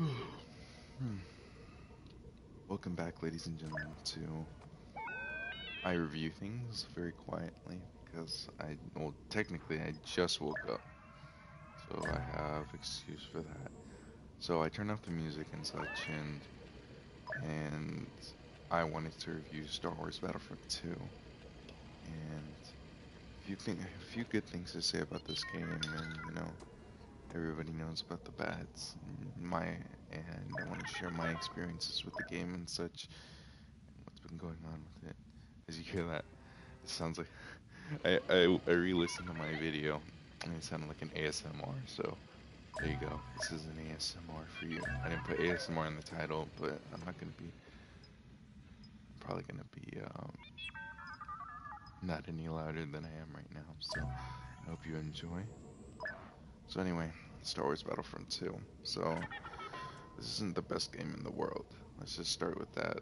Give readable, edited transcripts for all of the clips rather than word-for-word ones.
Hmm. Welcome back, ladies and gentlemen, to I review things very quietly because well, technically I just woke up, so I have excuse for that. So I turned off the music and such, and I wanted to review Star Wars Battlefront 2, and a few good things to say about this game, and everybody knows about the bads, and I want to share my experiences with the game and such, and what's been going on with it. As you hear that, it sounds like I re-listened to my video and it sounded like an ASMR. So there you go. This is an ASMR for you. I didn't put ASMR in the title, but I'm probably gonna be not any louder than I am right now. So I hope you enjoy. So anyway, Star Wars Battlefront 2. So this isn't the best game in the world. Let's just start with that.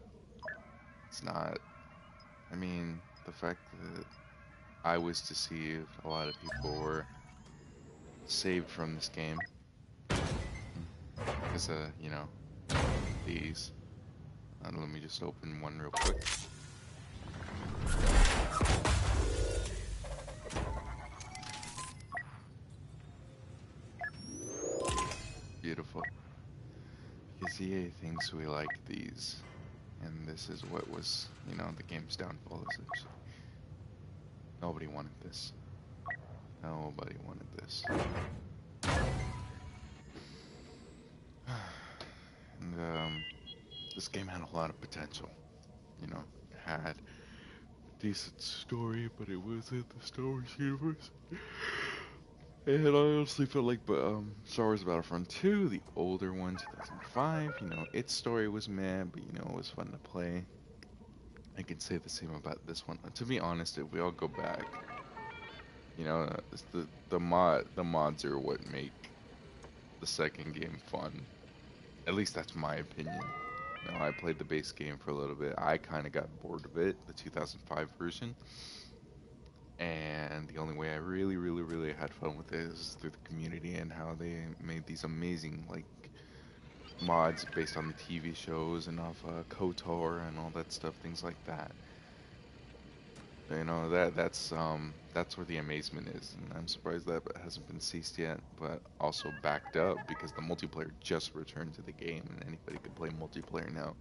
It's not. I mean, the fact that I was deceived, a lot of people were saved from this game because these. Let me just open one real quick. Beautiful. Because EA thinks we like these, and this is what was, the game's downfall essentially. Nobody wanted this. Nobody wanted this. And this game had a lot of potential. It had a decent story, but it wasn't the Star Wars universe. And I honestly felt like, Star Wars Battlefront 2, the older one, 2005, its story was meh, but it was fun to play. I can say the same about this one. To be honest, if we all go back, it's the mods are what make the second game fun. At least that's my opinion. I played the base game for a little bit. I kind of got bored of it, the 2005 version. And the only way I really, really, really had fun with it is through the community and how they made these amazing mods based on the TV shows and off KOTOR and all that stuff, things like that. That's where the amazement is, and I'm surprised that hasn't been ceased yet, but also backed up because the multiplayer just returned to the game and anybody could play multiplayer now.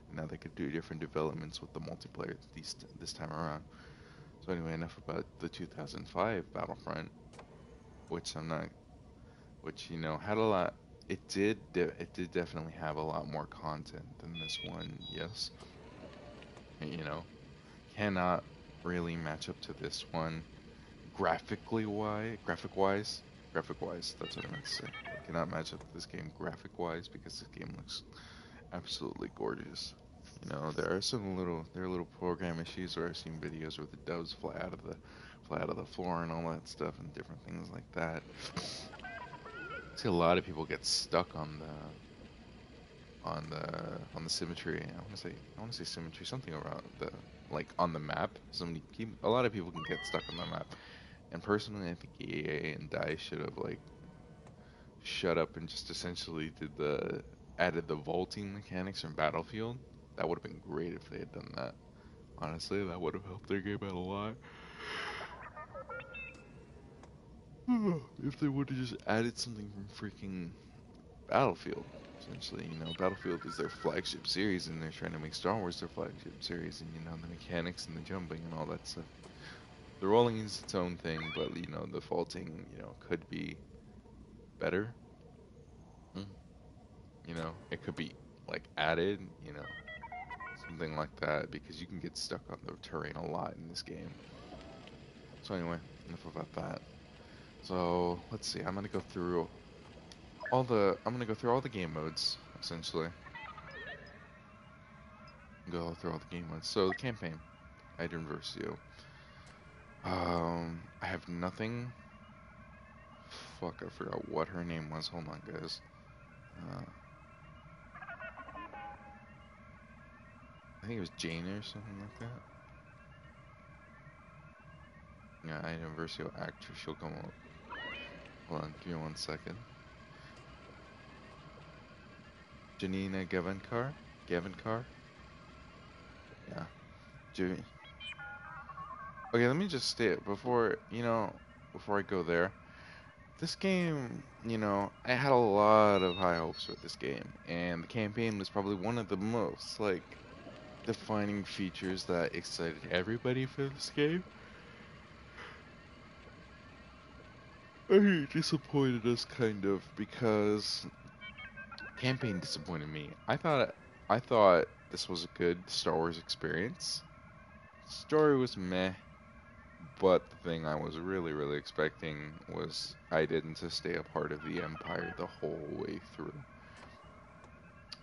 And now they could do different developments with the multiplayer this time around. So anyway, enough about the 2005 Battlefront, which I'm not, which had a lot. It did definitely have a lot more content than this one. Yes, you know, cannot really match up to this one graphic wise. That's what I meant to say. It cannot match up to this game graphic wise because this game looks absolutely gorgeous. There are little program issues where I've seen videos where the doves fly out of the floor and all that stuff and different things like that. I see a lot of people get stuck on the symmetry. I want to say symmetry, something around the on the map. A lot of people can get stuck on the map. And personally, I think EA and DICE should have shut up and just essentially added the vaulting mechanics from Battlefield. That would have been great if they had done that. Honestly, that would have helped their game out a lot. If they would have just added something from freaking Battlefield. Essentially, Battlefield is their flagship series, and they're trying to make Star Wars their flagship series, and the mechanics and the jumping and all that stuff. The rolling is its own thing, but the faulting, could be better. Mm. It could be added, something like that, because you can get stuck on the terrain a lot in this game. So anyway, enough about that. So let's see. I'm gonna go through all the game modes essentially. Go through all the game modes. So the campaign, Iden Versio. I have nothing. Fuck, I forgot what her name was. Hold on, guys. Uh, I think it was Jane or something like that. Yeah, Iden Versio actress. She'll come up. Hold on, give me 1 second. Janina Gavankar. Gavankar. Yeah. Ju- Okay, let me just state before before I go there. This game, I had a lot of high hopes for this game, and the campaign was probably one of the most like defining features that excited everybody for this game. He disappointed us kind of because campaign disappointed me. I thought this was a good Star Wars experience. Story was meh, but the thing I was really, really expecting was I didn't to stay a part of the Empire the whole way through.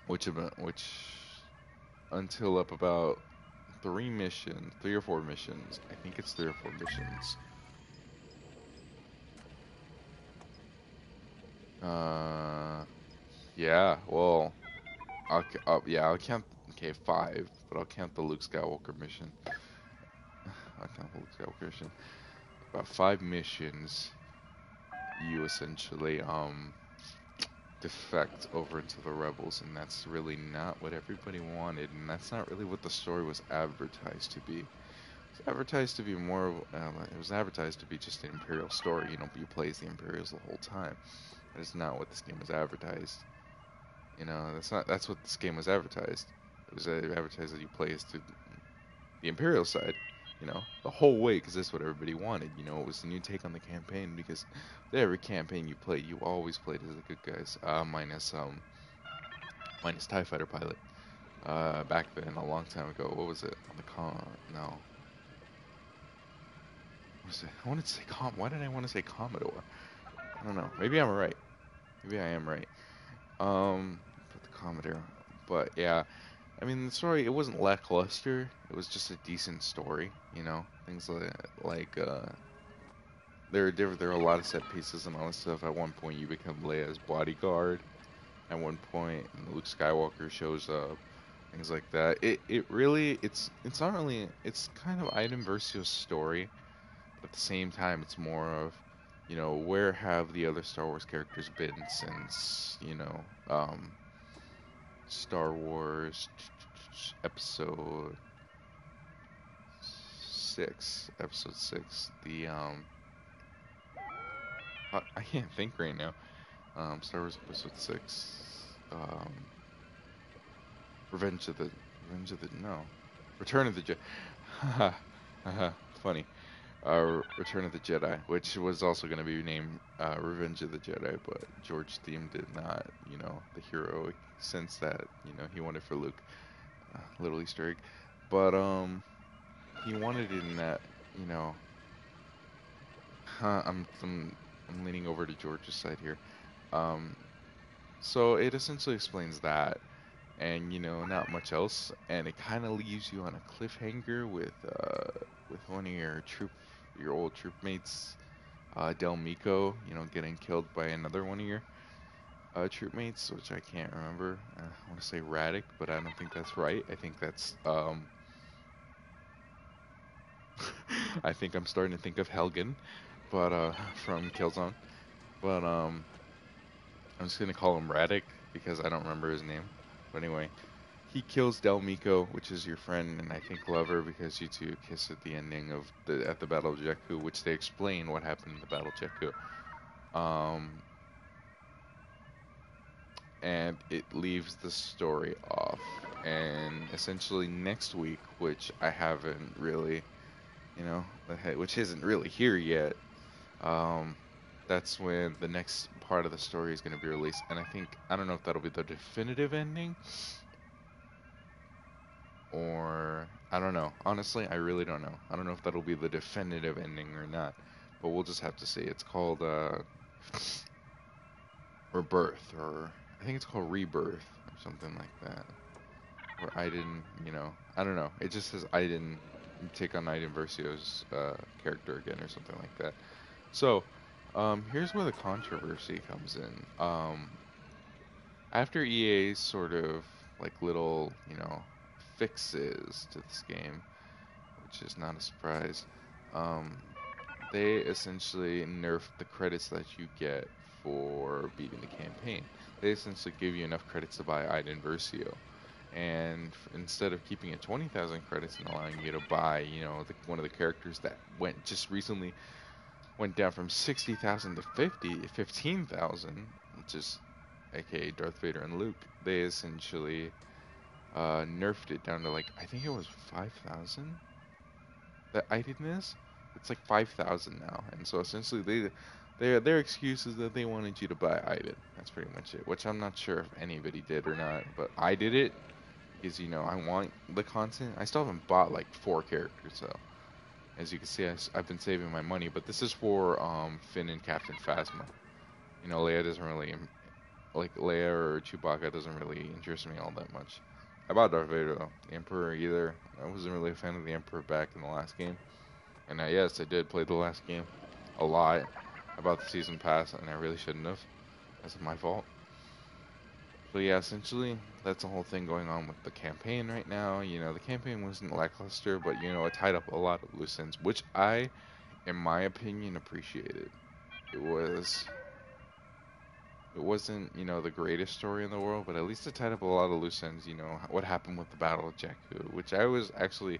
Which until up about three or four missions. I think it's three or four missions. Uh, yeah. Well, I'll count. Okay, five, but I'll count the Luke Skywalker mission. I'll count the Luke Skywalker mission. About five missions, you essentially defect over into the rebels, and that's really not what everybody wanted, and that's not really what the story was advertised to be. It's advertised to be it was advertised to be just an Imperial story. You play as the Imperials the whole time. That is not what this game was advertised. That's what this game was advertised. It was advertised that you play as the Imperial side, the whole way, because that's what everybody wanted. It was a new take on the campaign because every campaign you played, you always played as the good guys, minus TIE Fighter pilot. Back then, a long time ago, what was it on the con? No, what was it? I wanted to say Why did I want to say Commodore? I don't know. Maybe I'm right. Maybe I am right. Put the Commodore. But yeah, I mean, the story, it wasn't lackluster. It was just a decent story. Things like there are a lot of set pieces and all this stuff. At one point, you become Leia's bodyguard. At one point, and Luke Skywalker shows up. Things like that. It really it's not really it's kind of item versus story, but at the same time, it's more of where have the other Star Wars characters been since Star Wars episode six. I can't think right now. Star Wars Episode 6. Revenge of the Revenge of the no. Return of the Jedi. Haha. Haha. Funny. Return of the Jedi, which was also going to be named Revenge of the Jedi, but George Thiem did not, the heroic sense that, he wanted for Luke. Little Easter egg. But he wanted it in that, you know, I'm leaning over to George's side here. Um, so it essentially explains that, and not much else, and it kind of leaves you on a cliffhanger with one of your old troop mates, Del Mico, getting killed by another one of your troop mates, which I can't remember. I want to say Raddick, but I don't think that's right. I think that's I think I'm starting to think of Helgen, but from Killzone. But I'm just gonna call him Raddick because I don't remember his name. But anyway, he kills Del Mico, which is your friend and I think lover, because you two kiss at the ending of the Battle of Jakku, which they explain what happened in the Battle of Jakku. Um, and it leaves the story off. And essentially next week, which I haven't really, which isn't really here yet. Um, that's when the next part of the story is going to be released, and I don't know if that'll be the definitive ending or I don't know. Honestly, I really don't know. I don't know if that'll be the definitive ending or not, but we'll just have to see. It's called Rebirth, or I think it's called Rebirth or something like that. Or Iden, I don't know. It just says Iden take on Iden Versio's character again or something like that. So, here's where the controversy comes in. After EA's sort of like little, fixes to this game, which is not a surprise, um, they essentially nerfed the credits that you get for beating the campaign. they essentially give you enough credits to buy Iden Versio. And instead of keeping it 20,000 credits and allowing you to buy, one of the characters that went just recently went down from 60,000 to 15,000, which is aka Darth Vader and Luke, they essentially nerfed it down to like, I think it was 5,000 that I did this. It's like 5,000 now, and so essentially their excuse is that they wanted you to buy Iden. That's pretty much it. Which I'm not sure if anybody did or not, but I did it because I want the content. I still haven't bought like 4 characters, so as you can see, I've been saving my money. But this is for Finn and Captain Phasma. Leia doesn't really like Leia or Chewbacca doesn't really interest me all that much. I bought Darth Vader though. The Emperor either. I wasn't really a fan of the Emperor back in the last game. And yes, I did play the last game a lot. I bought the season pass, and I really shouldn't have. That's my fault. So yeah, essentially, that's the whole thing going on with the campaign right now. The campaign wasn't lackluster, but it tied up a lot of loose ends, which I, in my opinion, appreciated. It was, it wasn't, the greatest story in the world, but at least it tied up a lot of loose ends. What happened with the Battle of Jakku, which I was actually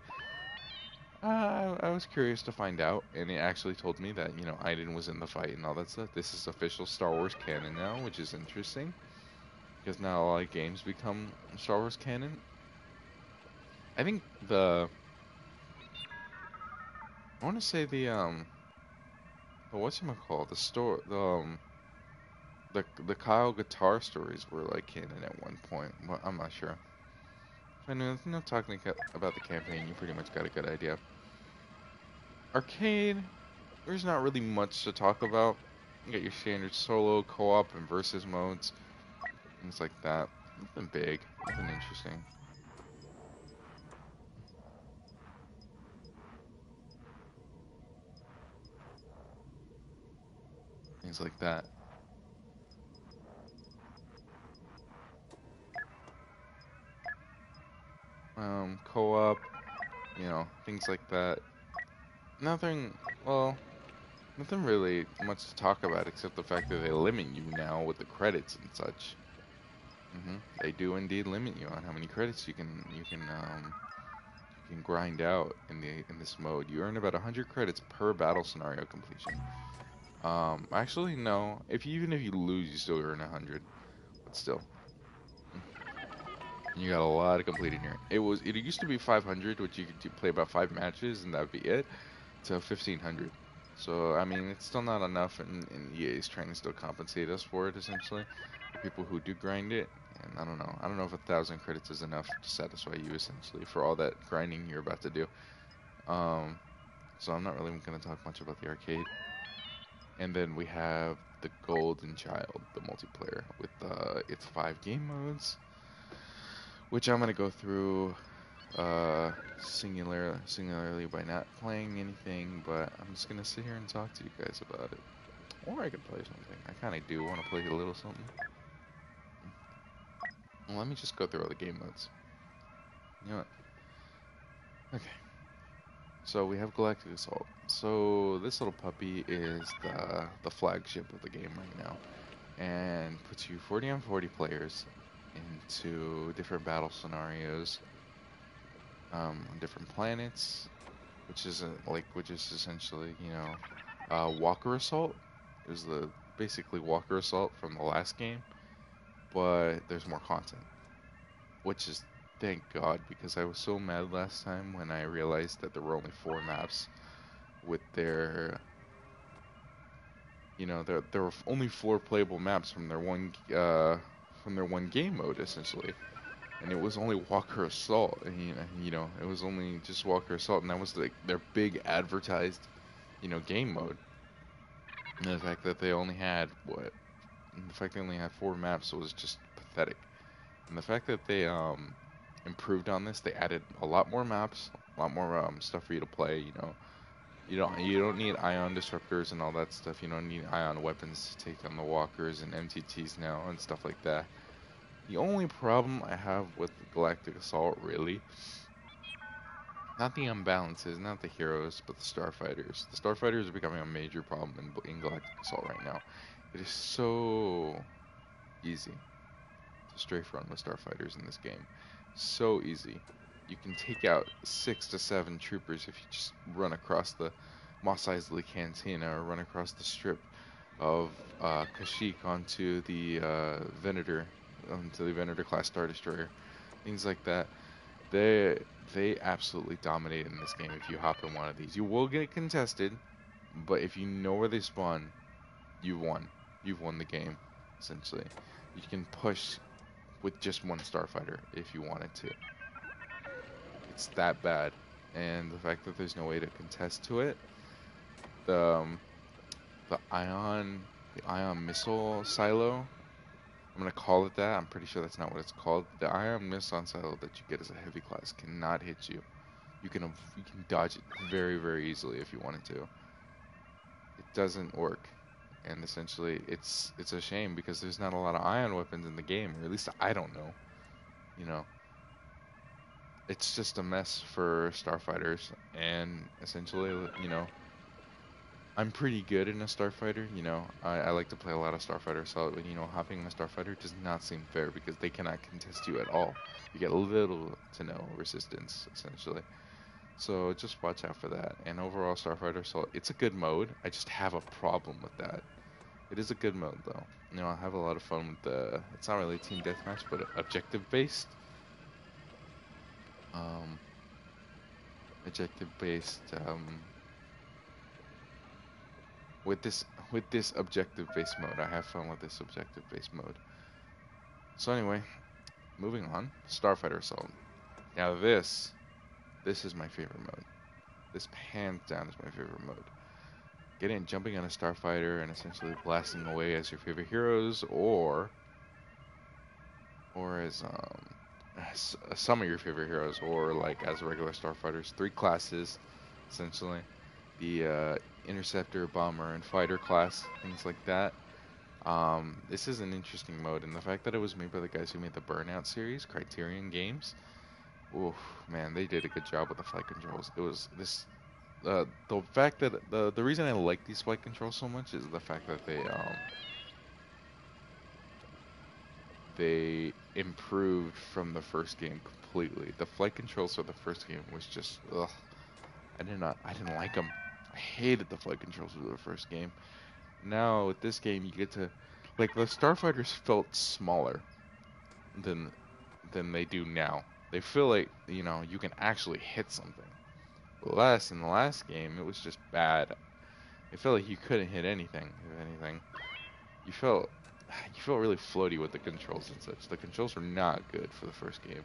I was curious to find out, and it actually told me that, Iden was in the fight and all that stuff. This is official Star Wars canon now, which is interesting, because now a lot of games become Star Wars canon. I think I want to say the whatchamacallit, the Kyle guitar stories were like canon at one point, but I'm not sure. If I know talking about the campaign, you pretty much got a good idea. Arcade, there's not really much to talk about. You got your standard solo, co-op, and versus modes, things like that. Nothing big, nothing interesting. Things like that. Co-op, things like that. Nothing, well, nothing really much to talk about except the fact that they limit you now with the credits and such. They do indeed limit you on how many credits you can grind out in this mode. You earn about 100 credits per battle scenario completion. Actually no. Even if you lose, you still earn 100. But still, you got a lot of completing here. It used to be 500, which you could play about 5 matches and that would be it, to 1,500. So I mean, it's still not enough, and EA is trying to still compensate us for it essentially, for people who do grind it. And I don't know. I don't know if 1,000 credits is enough to satisfy you essentially for all that grinding you're about to do. So I'm not really going to talk much about the arcade. And then we have the Golden Child, the multiplayer, with its 5 game modes, which I'm gonna go through singularly by not playing anything, but I'm just gonna sit here and talk to you guys about it. Or I could play something. I kind of do want to play a little something. Well, let me just go through all the game modes. You know what? Okay. So we have Galactic Assault. So this little puppy is the flagship of the game right now, and puts you 40 on 40 players into different battle scenarios on different planets, which is essentially Walker Assault. It was the basically Walker Assault from the last game, but there's more content, which is thank God, because I was so mad last time when I realized that there were only 4 maps with there were only 4 playable maps from their one game mode essentially, and it was only Walker Assault, and it was only just Walker Assault, and that was like their big advertised game mode. And the fact that they only had the fact they only had 4 maps was just pathetic. And the fact that they improved on this, they added a lot more maps, a lot more stuff for you to play. You don't need ion disruptors and all that stuff. You don't need ion weapons to take on the walkers and MTTs now and stuff like that. The only problem I have with Galactic Assault, really, not the unbalances, not the heroes, but the starfighters. The starfighters are becoming a major problem in Galactic Assault right now. It is so easy strafe run with starfighters in this game. So easy. You can take out 6 to 7 troopers if you just run across the Mos Eisley Cantina or run across the strip of Kashyyyk onto the Venator class Star Destroyer, things like that. They they absolutely dominate in this game if you hop in one of these. You will get contested, but if you know where they spawn, you've won. You've won the game, essentially. You can push with just one starfighter if you wanted to. It's that bad. And the fact that there's no way to contest to it, the um, the ion missile silo, I'm gonna call it that. I'm pretty sure that's not what it's called. The ion missile silo that you get as a heavy class cannot hit you. You can dodge it very very easily if you wanted to. It doesn't work, and essentially it's a shame because there's not a lot of ion weapons in the game, or at least I don't know. You know, it's just a mess for starfighters, and essentially, I'm pretty good in a starfighter. I like to play a lot of starfighter, so hopping in a starfighter does not seem fair because they cannot contest you at all. You get little to no resistance, essentially. So just watch out for that. And overall, Starfighter Assault, it's a good mode. I just have a problem with that. It is a good mode though. I have a lot of fun with the. It's not really team deathmatch, but objective based. Um, objective based. With this objective based mode, I have fun with this objective based mode. So anyway, moving on. Starfighter Assault. Now this is my favorite mode. This hands down is my favorite mode. Jumping on a starfighter and essentially blasting away as your favorite heroes, or as some of your favorite heroes, or like as regular starfighters. Three classes, essentially: the interceptor, bomber, and fighter class, things like that. This is an interesting mode, and the fact that it was made by the guys who made the Burnout series, Criterion Games. Oof, man, they did a good job with the flight controls. It was this the fact that the reason I like these flight controls so much is the fact that they improved from the first game completely. The flight controls for the first game was just ugh. I didn't like them. I hated the flight controls for the first game. Now with this game, you get to like the starfighters felt smaller than they do now. They feel like you can actually hit something. In the last game, it was just bad. It felt like you couldn't hit anything. If anything, you felt you felt really floaty with the controls and such. The controls were not good for the first game.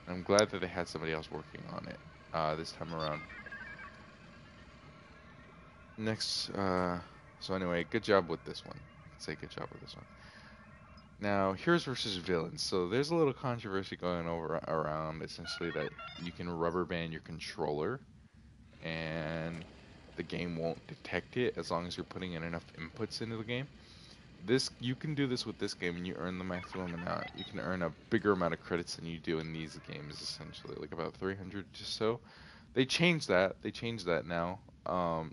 And I'm glad that they had somebody else working on it this time around. Next, so anyway, good job with this one. I'd say good job with this one. Now, heroes versus villains. So there's a little controversy going over around essentially that you can rubber band your controller and the game won't detect it as long as you're putting in enough inputs into the game. You can do this with this game and you earn the maximum amount. You can earn a bigger amount of credits than you do in these games, essentially, like about 300 or so. They changed that. They changed that now.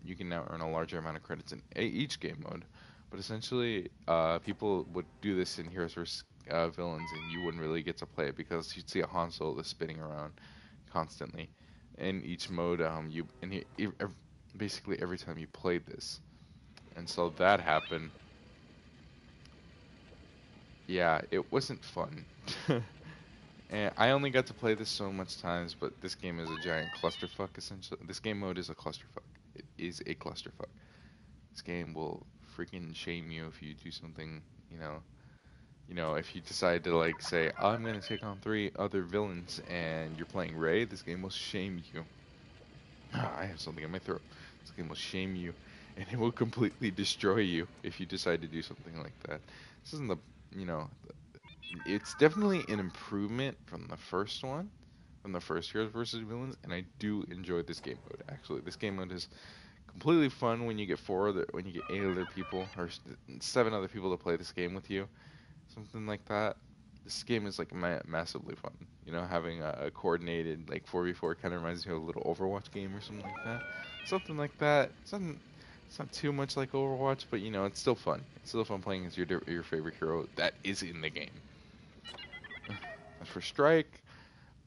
You can now earn a larger amount of credits in each game mode. But essentially, people would do this in Heroes vs. Villains, and you wouldn't really get to play it because you'd see a Han Solo spinning around constantly in each mode. Basically every time you played this, and so that happened. Yeah, it wasn't fun. And I only got to play this so much times, but this game is a giant clusterfuck, essentially. This game mode is a clusterfuck. It is a clusterfuck. This game will freaking shame you if you do something, you know. If you decide to, like, say, I'm gonna take on 3 other villains, and you're playing Ray, this game will shame you. I have something in my throat. This game will shame you, and it will completely destroy you if you decide to do something like that. This isn't you know, it's definitely an improvement from the first one, from the first Heroes versus Villains, and I do enjoy this game mode. Actually, this game mode is completely fun when you get when you get 8 other people or 7 other people to play this game with you, something like that. This game is like massively fun. Having a coordinated like 4v4 kind of reminds me of a little Overwatch game or something like that. Something like that. It's not too much like Overwatch, but it's still fun. It's still fun playing as your favorite hero that is in the game. for strike,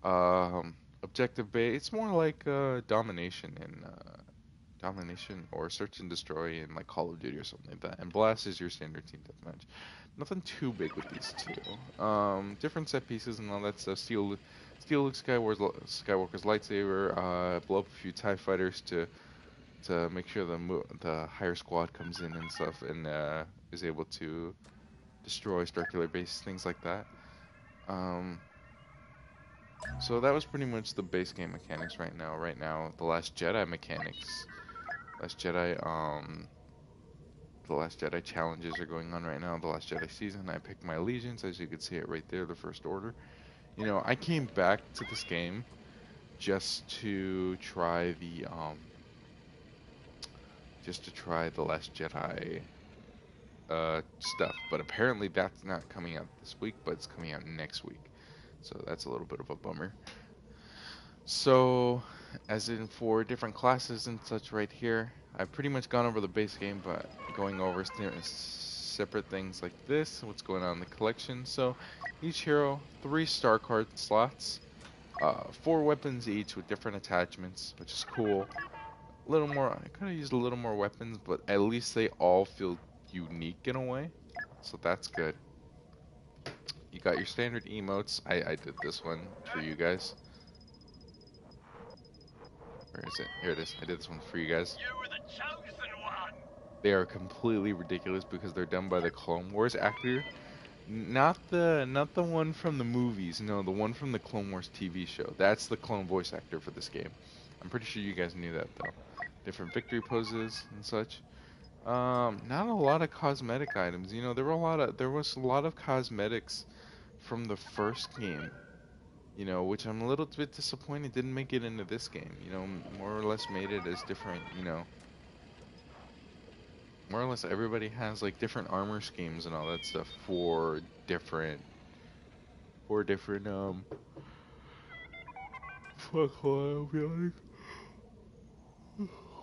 um, objective base. It's more like domination and domination or search and destroy in like Call of Duty or something like that. And blast is your standard team deathmatch. Nothing too big with these two. Different set pieces and all that stuff. Steal Luke Skywalker's lightsaber. Blow up a few Tie fighters to make sure the higher squad comes in and stuff and is able to destroy circular base, things like that. Um, so that was pretty much the base game mechanics right now. Right now, the Last Jedi mechanics, Last Jedi, the Last Jedi challenges are going on right now. The Last Jedi season, I picked my allegiance, as you can see it right there, the First Order. You know, I came back to this game just to try the Last Jedi stuff, but apparently that's not coming out this week, but it's coming out next week. So that's a little bit of a bummer. So, as in for different classes and such right here, I've pretty much gone over the base game, but going over separate things like this, what's going on in the collection. So, each hero, 3 star card slots, 4 weapons each with different attachments, which is cool. A little more, I could have used a little more weapons, but at least they all feel unique in a way. So that's good. You got your standard emotes. I did this one for you guys. Where is it? Here it is. I did this one for you guys. You were the chosen one. They are completely ridiculous because they're done by the Clone Wars actor. Not the one from the movies. No, the one from the Clone Wars TV show. That's the clone voice actor for this game. I'm pretty sure you guys knew that though. Different victory poses and such. Not a lot of cosmetic items. You know, there was a lot of cosmetics from the first game. You know, which I'm a little bit disappointed didn't make it into this game. You know, more or less made it as different. You know, more or less everybody has like different armor schemes and all that stuff for different fuck, I'll be like,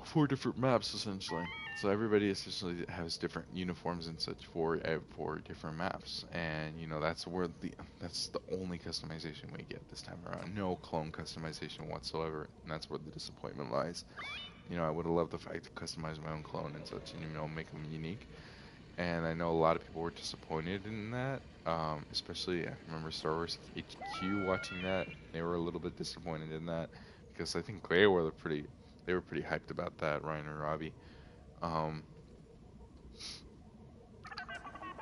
for different maps essentially. So everybody essentially has different uniforms and such for different maps, and you know that's the only customization we get this time around. No clone customization whatsoever, and that's where the disappointment lies. You know, I would have loved the fact to customize my own clone and such, and you know, make them unique. And I know a lot of people were disappointed in that. Especially I remember Star Wars HQ watching that; they were a little bit disappointed in that because I think they were pretty hyped about that, Ryan and Robbie. Um,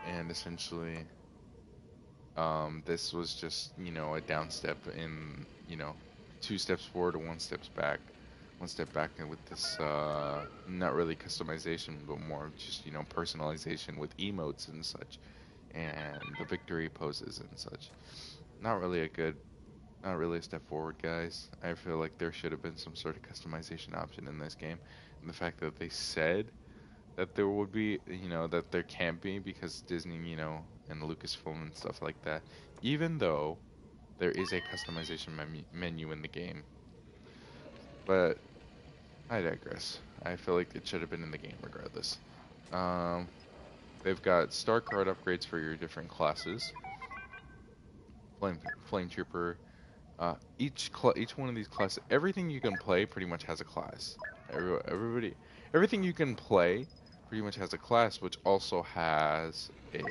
and essentially, this was just, you know, a down step in, you know, 2 steps forward or 1 steps back. 1 step back and with this, not really customization, but more just, you know, personalization with emotes and such, and the victory poses and such. Not really not really a step forward, guys. I feel like there should have been some sort of customization option in this game. And the fact that they said that there would be, you know, that there can't be because Disney, you know, and Lucasfilm and stuff like that, even though there is a customization menu in the game. But I digress. I feel like it should have been in the game regardless. Um, they've got star card upgrades for your different classes. Flame Trooper. Each one of these classes, everything you can play pretty much has a class. Everything you can play pretty much has a class, which also has a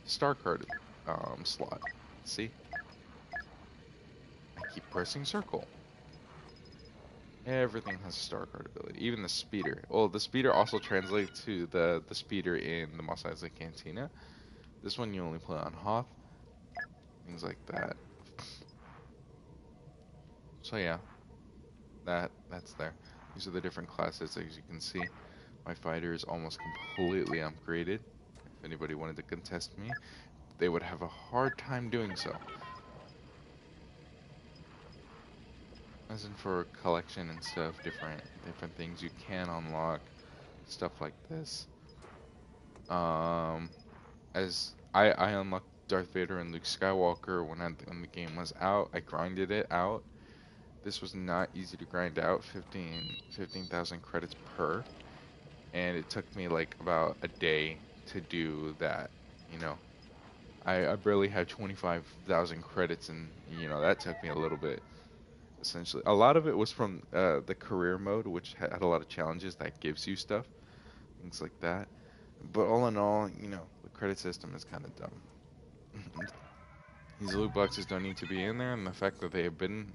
star card slot. See? I keep pressing circle. Everything has a star card ability, even the speeder. Well, the speeder also translates to the speeder in the Mos Eisley Cantina. This one you only play on Hoth. Things like that. So yeah, that's there. These are the different classes, as you can see. My fighter is almost completely upgraded. If anybody wanted to contest me, they would have a hard time doing so. As in for collection and stuff, different things you can unlock, stuff like this. As I unlocked Darth Vader and Luke Skywalker when the game was out. I grinded it out. This was not easy to grind out, 15,000 credits per, and it took me like about a day to do that, you know. I barely had 25,000 credits, and that took me a little bit. Essentially, a lot of it was from the career mode, which had a lot of challenges that gives you stuff, things like that. But all in all, the credit system is kind of dumb. These loot boxes don't need to be in there, and the fact that they have been,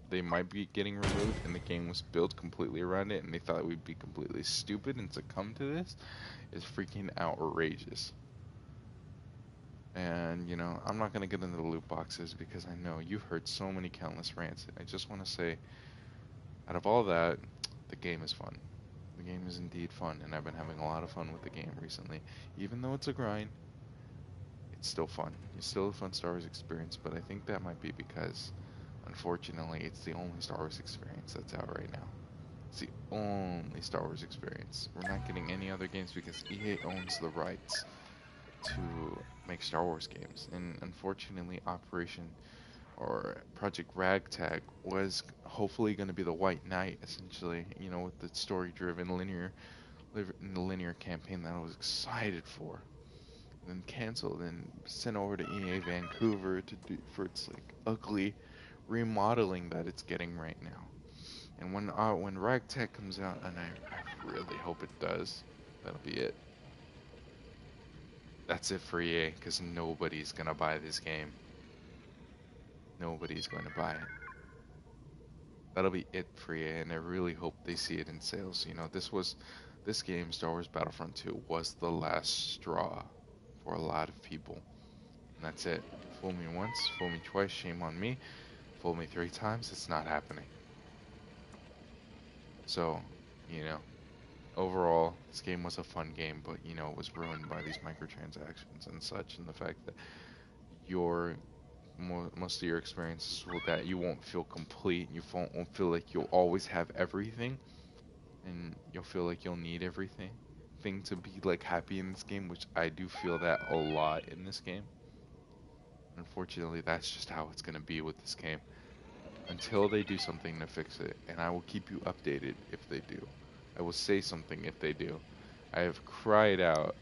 they might be getting removed, and the game was built completely around it, and they thought we'd be completely stupid and succumb to this, is freaking outrageous. And, I'm not going to get into the loot boxes because I know you've heard so many countless rants. I just want to say, out of all that, the game is fun. The game is indeed fun, and I've been having a lot of fun with the game recently. Even though it's a grind, it's still fun. It's still a fun Star Wars experience, but I think that might be because, unfortunately, it's the only Star Wars experience that's out right now. It's the only Star Wars experience. We're not getting any other games because EA owns the rights to make Star Wars games. And unfortunately, Operation or Project Ragtag was hopefully going to be the White Knight, essentially, with the story-driven linear campaign that I was excited for. And then canceled and sent over to EA Vancouver to do for its like ugly remodeling that it's getting right now. And when Ragtag comes out, and I really hope it does, that'll be it. That's it for EA, because nobody's gonna buy this game. Nobody's going to buy it. That'll be it for EA, and I really hope they see it in sales. This game, Star Wars Battlefront 2, was the last straw for a lot of people. And that's it. Fool me once, fool me twice, shame on me. Fool me three times, it's not happening. So, you know, overall, this game was a fun game, but it was ruined by these microtransactions and such, and the fact that your most of your experiences will that you won't feel complete. You won't feel like you'll always have everything, and you'll feel like you'll need everything thing to be like happy in this game, which I do feel that a lot in this game. Unfortunately, that's just how it's gonna be with this game until they do something to fix it, and I will keep you updated if they do. I will say something if they do. I have cried out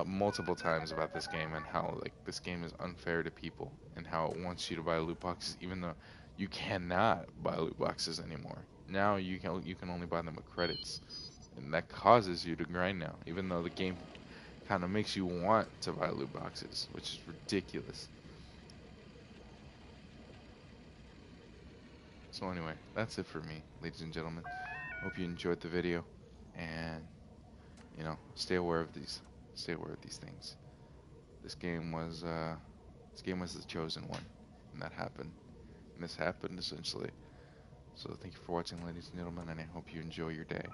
multiple times about this game and how like this game is unfair to people and how it wants you to buy loot boxes even though you cannot buy loot boxes anymore. Now you can only buy them with credits, and that causes you to grind now, even though the game kind of makes you want to buy loot boxes, which is ridiculous. So anyway, that's it for me, ladies and gentlemen. Hope you enjoyed the video, and stay aware of these things. This game was the chosen one, and that happened. And this happened essentially. So thank you for watching, ladies and gentlemen, and I hope you enjoy your day.